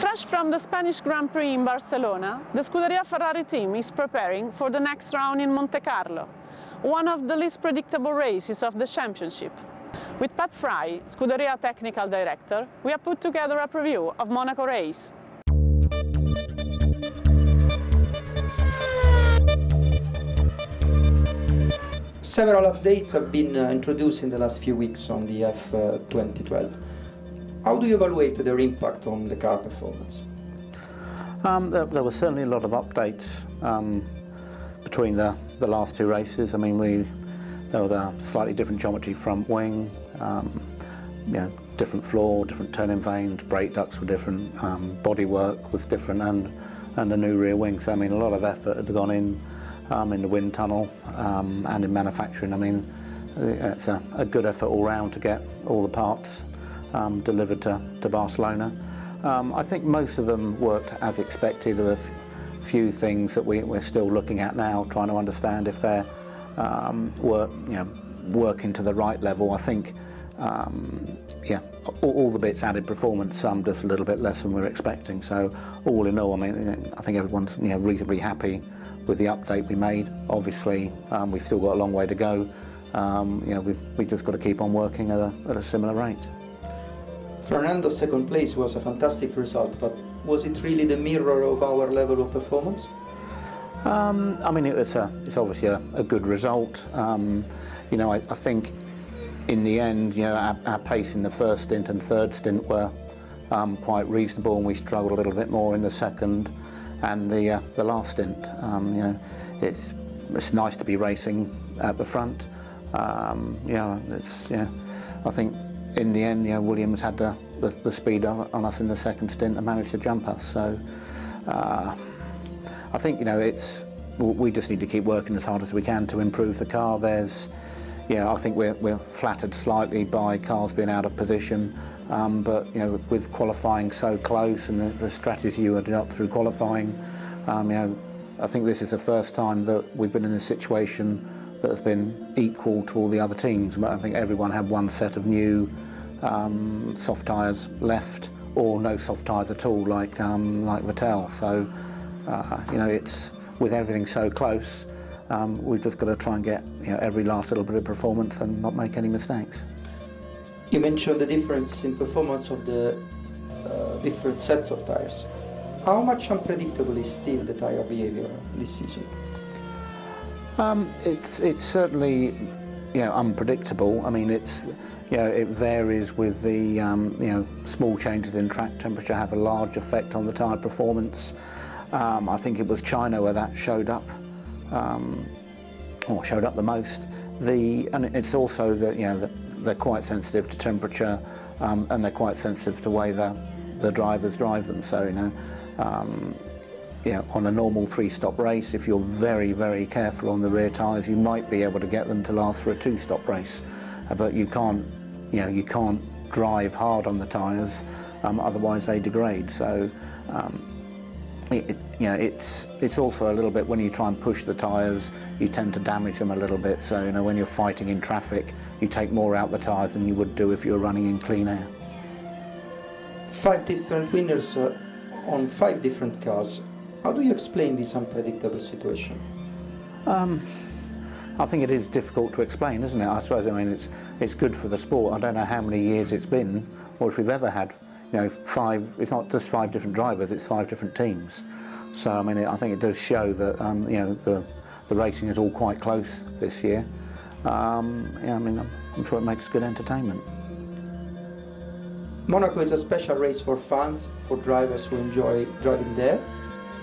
Fresh from the Spanish Grand Prix in Barcelona, the Scuderia Ferrari team is preparing for the next round in Monte Carlo, one of the least predictable races of the championship. With Pat Fry, Scuderia technical director, we have put together a preview of Monaco race. Several updates have been introduced in the last few weeks on the F2012. How do you evaluate their impact on the car performance? There were certainly a lot of updates between the last two races. I mean, there was a slightly different geometry front wing, different floor, different turning vanes, brake ducts were different, bodywork was different, and a new rear wing. So I mean, a lot of effort had gone in the wind tunnel and in manufacturing. I mean, it's a good effort all round to get all the parts delivered to Barcelona. I think most of them worked as expected. There were a few things that we're still looking at now, trying to understand if they're working to the right level. I think, all the bits added performance, some just a little bit less than we were expecting. So all in all, I mean, I think everyone's reasonably happy with the update we made. Obviously, we've still got a long way to go. We just got to keep on working at a similar rate. Fernando's second place was a fantastic result, but was it really the mirror of our level of performance? I mean, it's obviously a good result. I think in the end, our pace in the first stint and third stint were quite reasonable, and we struggled a little bit more in the second and the last stint. It's nice to be racing at the front. I think in the end, Williams had the speed on us in the second stint and managed to jump us. So I think we just need to keep working as hard as we can to improve the car. I think we're flattered slightly by cars being out of position, but with qualifying so close and the strategy you adopt through qualifying, I think this is the first time that we've been in a situation that has been equal to all the other teams. I think everyone had one set of new soft tyres left, or no soft tyres at all, like Vettel. So it's, with everything so close, we've just got to try and get every last little bit of performance and not make any mistakes. You mentioned the difference in performance of the different sets of tyres. How much unpredictable is still the tyre behavior this season? It's certainly unpredictable. I mean, it varies with the small changes in track temperature have a large effect on the tyre performance. I think it was China where that showed up, or showed up the most. And it's also that they're quite sensitive to temperature, and they're quite sensitive to the way the drivers drive them. So on a normal three-stop race, if you're very, very careful on the rear tyres, you might be able to get them to last for a two-stop race, but you can't drive hard on the tyres, otherwise they degrade. So it's also a little bit, when you try and push the tyres, you tend to damage them a little bit. So when you're fighting in traffic, you take more out the tyres than you would do if you were running in clean air. 5 different winners on 5 different cars. How do you explain this unpredictable situation? I think it is difficult to explain, isn't it? I suppose, I mean, it's good for the sport. I don't know how many years it's been, or if we've ever had, 5, it's not just 5 different drivers, it's 5 different teams. So, I mean, I think it does show that, the racing is all quite close this year. I mean, I'm sure it makes good entertainment. Monaco is a special race for fans, for drivers who enjoy driving there.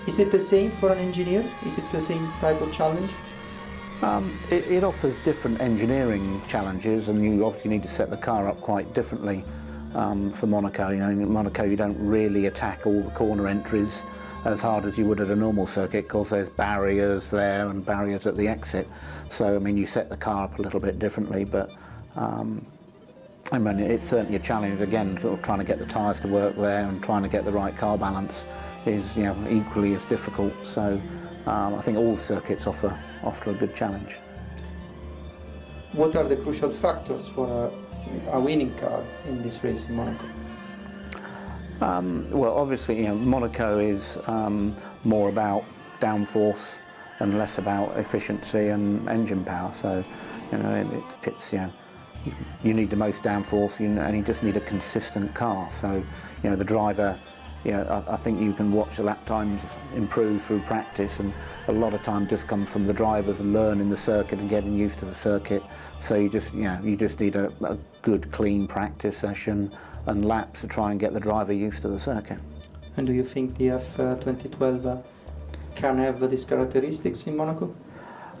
Is it the same for an engineer? Is it the same type of challenge? It offers different engineering challenges, and you obviously need to set the car up quite differently for Monaco. In Monaco you don't really attack all the corner entries as hard as you would at a normal circuit, because there's barriers there and barriers at the exit. So, I mean, you set the car up a little bit differently, but I mean, it's certainly a challenge. Again, sort of trying to get the tyres to work there and trying to get the right car balance is equally as difficult. So I think all circuits offer a good challenge. What are the crucial factors for a winning car in this race in Monaco? Well, obviously, Monaco is more about downforce and less about efficiency and engine power. So, it's you need the most downforce, and you just need a consistent car. So, the driver, I think you can watch the lap times improve through practice, and a lot of time just comes from the drivers learning the circuit and getting used to the circuit. So you just need a good, clean practice session and laps to try and get the driver used to the circuit. And do you think the F2012 can have these characteristics in Monaco?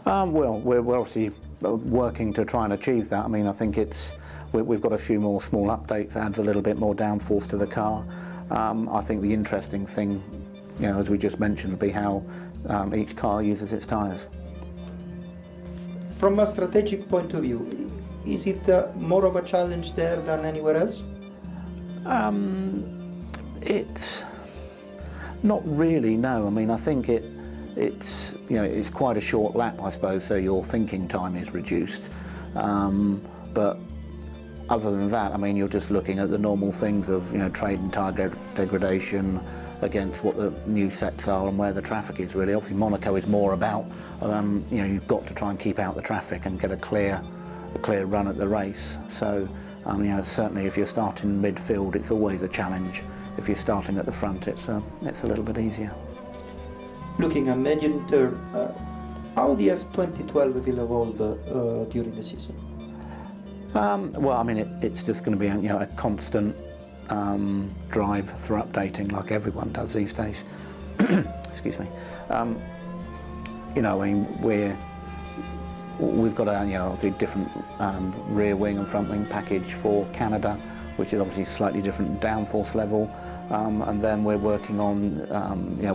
Well, we're obviously working to try and achieve that. I mean, I think we've got a few more small updates, adds a little bit more downforce to the car. I think the interesting thing, as we just mentioned, would be how each car uses its tyres. From a strategic point of view, is it more of a challenge there than anywhere else? It's not really, no. I mean, I think it's quite a short lap, I suppose, so your thinking time is reduced. But other than that, I mean, you're just looking at the normal things of, trade and tyre degradation against what the new sets are and where the traffic is, really. Obviously, Monaco is more about, you've got to try and keep out the traffic and get a clear run at the race. So, certainly if you're starting midfield, it's always a challenge. If you're starting at the front, it's a little bit easier. Looking at medium term, how the F2012 will evolve during the season? Well, I mean, it's just going to be a constant drive for updating, like everyone does these days. Excuse me. I mean, we've got obviously different rear wing and front wing package for Canada, which is obviously slightly different downforce level. And then we're working on,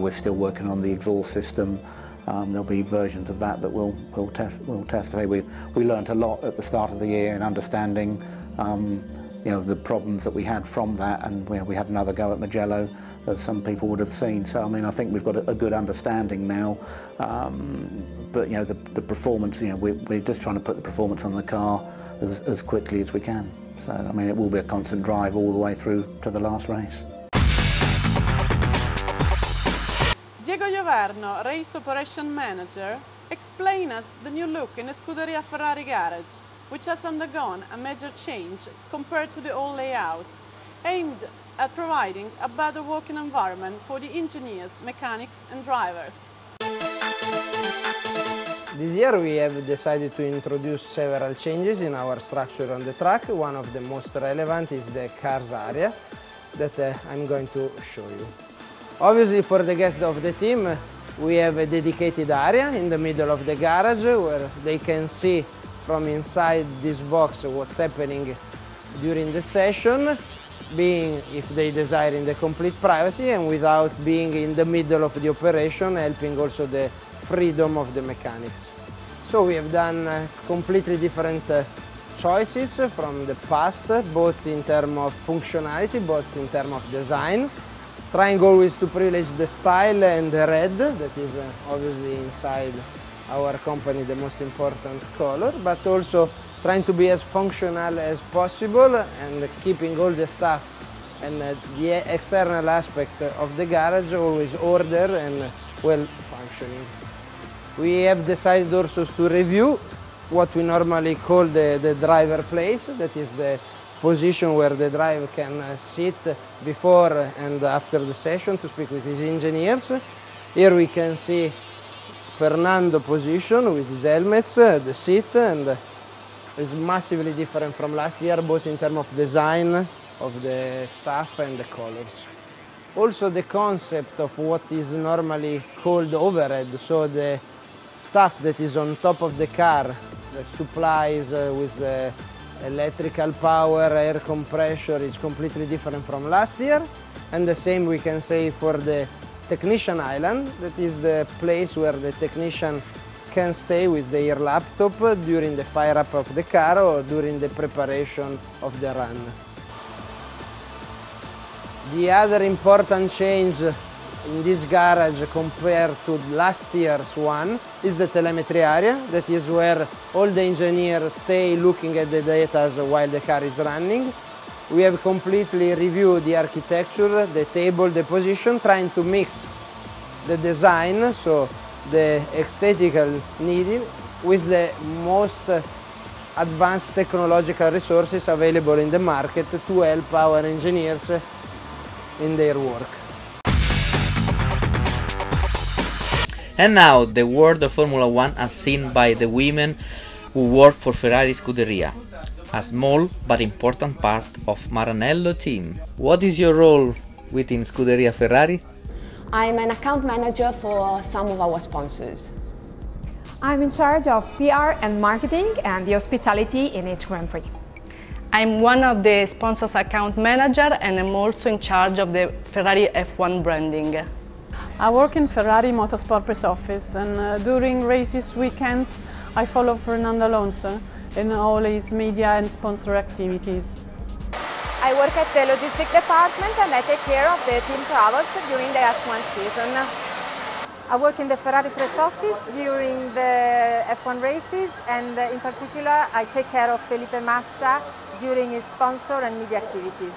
we're still working on the exhaust system. There'll be versions of that we'll test today. We learnt a lot at the start of the year in understanding, the problems that we had from that, and we had another go at Mugello, as some people would have seen. So I mean, I think we've got a good understanding now. But the performance, we're just trying to put the performance on the car as quickly as we can. So I mean, it will be a constant drive all the way through to the last race. Diego Ioverno, Race Operation Manager, explains us the new look in the Scuderia Ferrari Garage, which has undergone a major change compared to the old layout, aimed at providing a better working environment for the engineers, mechanics and drivers. This year we have decided to introduce several changes in our structure on the track. One of the most relevant is the cars area that I'm going to show you. Obviously, for the guests of the team, we have a dedicated area in the middle of the garage where they can see from inside this box what's happening during the session, being, if they desire, in the complete privacy and without being in the middle of the operation, helping also the freedom of the mechanics. So we have done completely different choices from the past, both in terms of functionality, both in terms of design, trying always to privilege the style and the red, that is obviously inside our company the most important color, but also trying to be as functional as possible and keeping all the stuff and the external aspect of the garage always order and well functioning. We have decided also to review what we normally call the driver place, that is the position where the driver can sit before and after the session to speak with his engineers. Here we can see Fernando position with his helmets, the seat, and is massively different from last year, both in terms of design of the stuff and the colors. Also the concept of what is normally called overhead, so the stuff that is on top of the car that supplies with the electrical power, air compressor, is completely different from last year. And the same we can say for the technician island, that is the place where the technician can stay with their laptop during the fire up of the car or during the preparation of the run. The other important change in this garage compared to last year's one is the telemetry area. That is where all the engineers stay looking at the data while the car is running. We have completely reviewed the architecture, the table, the position, trying to mix the design, so the aesthetical needed, with the most advanced technological resources available in the market to help our engineers in their work. And now the world of Formula One as seen by the women who work for Ferrari Scuderia, a small but important part of Maranello team. What is your role within Scuderia Ferrari? I'm an account manager for some of our sponsors. I'm in charge of PR and marketing and the hospitality in each Grand Prix. I'm one of the sponsors account manager and I'm also in charge of the Ferrari F1 branding. I work in Ferrari Motorsport press office and during races weekends I follow Fernando Alonso in all his media and sponsor activities. I work at the logistics department and I take care of the team travels during the F1 season. I work in the Ferrari press office during the F1 races and in particular I take care of Felipe Massa during his sponsor and media activities.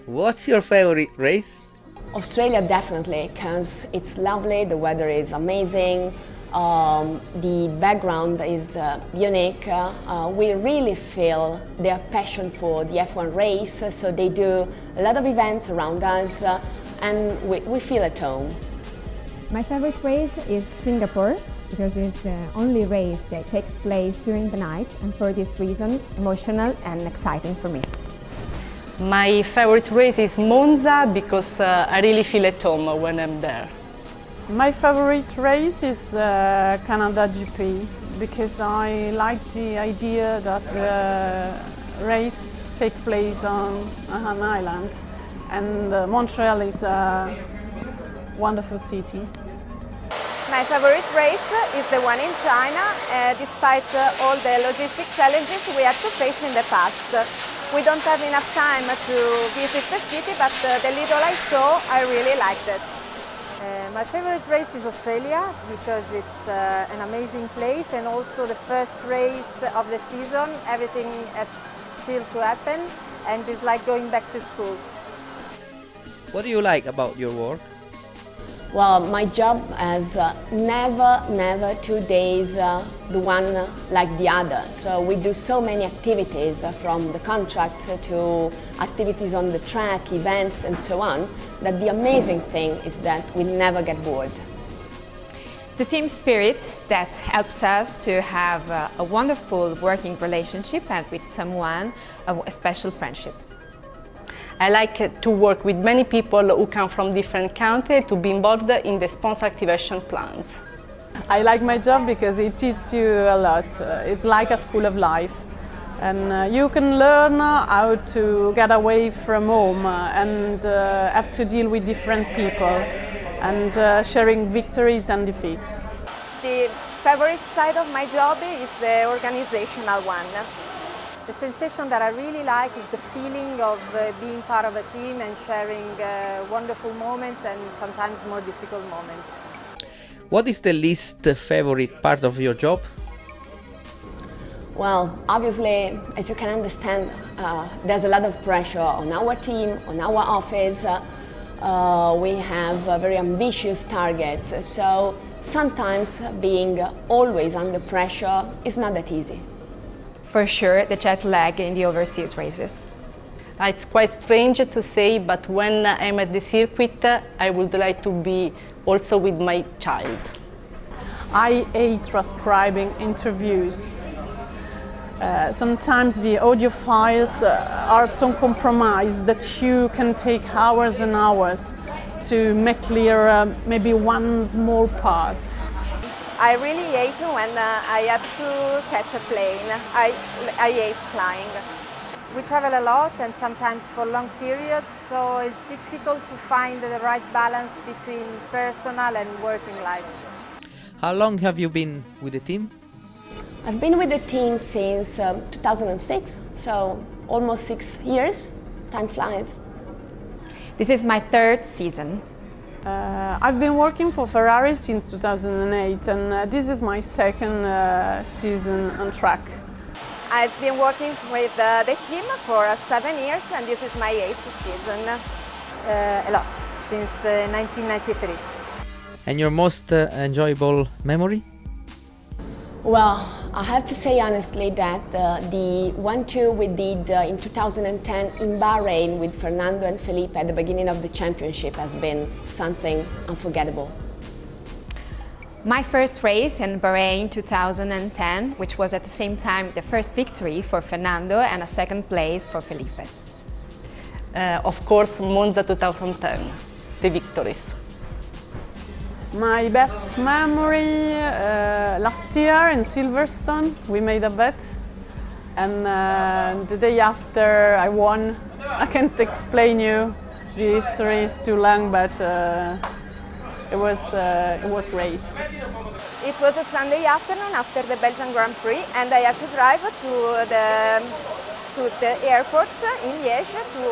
What's your favorite race? Australia definitely, because it's lovely, the weather is amazing, the background is unique. We really feel their passion for the F1 race, so they do a lot of events around us and we feel at home. My favorite race is Singapore because it's the only race that takes place during the night, and for this reason emotional and exciting for me. My favorite race is Monza because I really feel at home when I'm there. My favorite race is Canada GP because I like the idea that the race takes place on an island, and Montreal is a wonderful city. My favorite race is the one in China, despite all the logistic challenges we had to face in the past. We don't have enough time to visit the city, but the little I saw, I really liked it. My favorite race is Australia because it's an amazing place and also the first race of the season. Everything has still to happen and it's like going back to school. What do you like about your work? Well, my job has never 2 days the one like the other. So we do so many activities from the contracts to activities on the track, events and so on, that the amazing thing is that we never get bored. The team spirit that helps us to have a wonderful working relationship and with someone a special friendship. I like to work with many people who come from different countries to be involved in the sponsor activation plans. I like my job because it teaches you a lot. It's like a school of life. And you can learn how to get away from home and have to deal with different people and sharing victories and defeats. The favorite side of my job is the organizational one. The sensation that I really like is the feeling of being part of a team and sharing wonderful moments and sometimes more difficult moments. What is the least favorite part of your job? Well, obviously, as you can understand, there's a lot of pressure on our team, on our office. We have very ambitious targets, so sometimes being always under pressure is not that easy. For sure, the jet lag in the overseas races. It's quite strange to say, but when I'm at the circuit, I would like to be also with my child. I hate transcribing interviews. Sometimes the audio files are so compromised that you can take hours and hours to make clear maybe one small part. I really hate when I have to catch a plane. I hate flying. We travel a lot and sometimes for long periods, so it's difficult to find the right balance between personal and working life. How long have you been with the team? I've been with the team since 2006, so almost 6 years. Time flies. This is my 3rd season. I've been working for Ferrari since 2008 and this is my 2nd season on track. I've been working with the team for 7 years, and this is my 8th season. A lot, since 1993. And your most enjoyable memory? Well, I have to say honestly that the 1-2 we did in 2010 in Bahrain with Fernando and Felipe at the beginning of the championship has been something unforgettable. My first race in Bahrain 2010, which was at the same time the first victory for Fernando and a second place for Felipe. Of course, Monza 2010, the victories. My best memory, last year in Silverstone, we made a bet, and the day after I won. I can't explain you, the history is too long, but it was great. It was a Sunday afternoon after the Belgian Grand Prix, and I had to drive to the airport in Liège to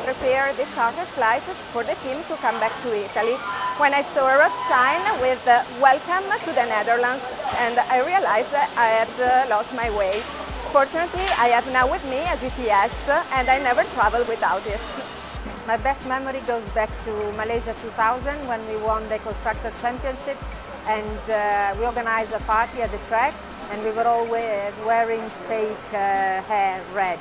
prepare the charter flight for the team to come back to Italy, when I saw a road sign with "Welcome to the Netherlands," and I realized that I had lost my way. Fortunately, I have now with me a GPS, and I never travel without it. My best memory goes back to Malaysia 2000, when we won the Constructor Championship, and we organized a party at the track, and we were all wearing fake hair red.